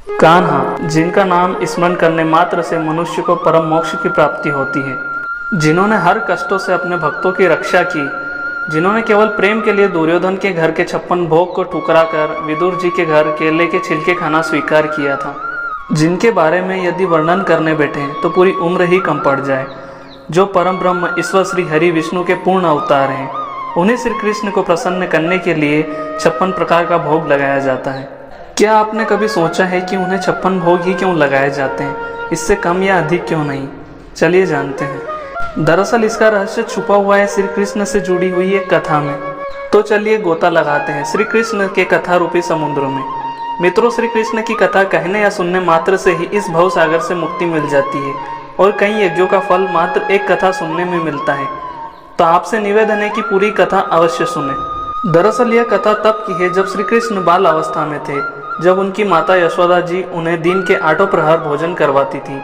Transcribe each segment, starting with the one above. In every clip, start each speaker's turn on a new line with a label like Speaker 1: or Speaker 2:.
Speaker 1: कान्हा, जिनका नाम स्मरण करने मात्र से मनुष्य को परम मोक्ष की प्राप्ति होती है, जिन्होंने हर कष्टों से अपने भक्तों की रक्षा की, जिन्होंने केवल प्रेम के लिए दुर्योधन के घर के 56 भोग को ठुकरा कर विदुर जी के घर केले के छिलके खाना स्वीकार किया था, जिनके बारे में यदि वर्णन करने बैठे तो पूरी उम्र ही कम पड़ जाए, जो परम ब्रह्म ईश्वर श्री हरि विष्णु के पूर्ण अवतार हैं, उन्हें श्री कृष्ण को प्रसन्न करने के लिए 56 प्रकार का भोग लगाया जाता है। क्या आपने कभी सोचा है कि उन्हें 56 भोग ही क्यों लगाए जाते हैं, इससे कम या अधिक क्यों नहीं? चलिए जानते हैं। दरअसल इसका रहस्य छुपा हुआ है श्री कृष्ण से जुड़ी हुई एक कथा में। तो चलिए गोता लगाते हैं श्री कृष्ण के कथा रूपी समुद्र में। मित्रों, श्री कृष्ण की कथा कहने या सुनने मात्र से ही इस भव सागर से मुक्ति मिल जाती है और कई यज्ञों का फल मात्र एक कथा सुनने में मिलता है। तो आपसे निवेदन है कि पूरी कथा अवश्य सुने। दरअसल यह कथा तब की है जब श्री कृष्ण बाल अवस्था में थे, जब उनकी माता यशोदा जी उन्हें दिन के 8 प्रहर भोजन करवाती थी।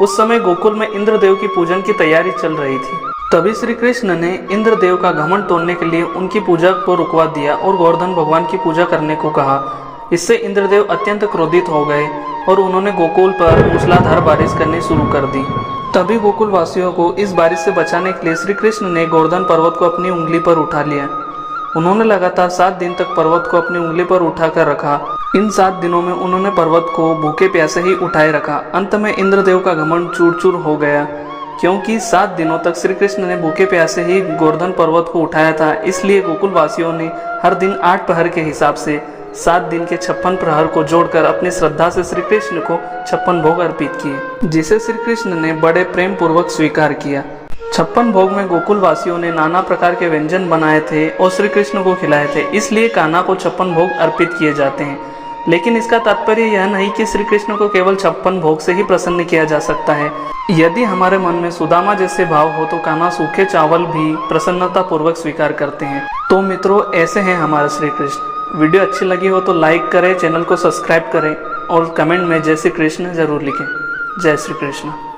Speaker 1: उस समय गोकुल में इंद्रदेव की पूजन की तैयारी चल रही थी। तभी श्री कृष्ण ने इंद्रदेव का घमंड तोड़ने के लिए उनकी पूजा को रुकवा दिया और गोवर्धन भगवान की पूजा करने को कहा। इससे इंद्रदेव अत्यंत क्रोधित हो गए और उन्होंने गोकुल पर मूसलाधार बारिश करनी शुरू कर दी। तभी गोकुल वासियों को इस बारिश से बचाने के लिए श्री कृष्ण ने गोवर्धन पर्वत को अपनी उंगली पर उठा लिया। उन्होंने लगातार 7 दिन तक पर्वत को अपनी उंगली पर उठाकर रखा। इन 7 दिनों में उन्होंने पर्वत को भूखे प्यासे ही उठाए रखा। अंत में इंद्रदेव का घमंड चूर चूर हो गया, क्योंकि 7 दिनों तक श्री कृष्ण ने भूखे प्यासे ही गोवर्धन पर्वत को उठाया था। इसलिए गोकुल वासियों ने हर दिन 8 प्रहर के हिसाब से 7 दिन के 56 प्रहर को जोड़कर अपनी श्रद्धा से श्री कृष्ण को 56 भोग अर्पित किए, जिसे श्री कृष्ण ने बड़े प्रेम पूर्वक स्वीकार किया। 56 भोग में गोकुल वासियों ने नाना प्रकार के व्यंजन बनाए थे और श्री कृष्ण को खिलाए थे। इसलिए कान्हा को 56 भोग अर्पित किए जाते हैं। लेकिन इसका तात्पर्य यह नहीं कि श्री कृष्ण को केवल 56 भोग से ही प्रसन्न किया जा सकता है। यदि हमारे मन में सुदामा जैसे भाव हो तो कान्हा सूखे चावल भी प्रसन्नता पूर्वक स्वीकार करते हैं। तो मित्रों, ऐसे हैं हमारे श्री कृष्ण। वीडियो अच्छी लगी हो तो लाइक करें, चैनल को सब्सक्राइब करें और कमेंट में जय श्री कृष्ण जरूर लिखें। जय श्री कृष्ण।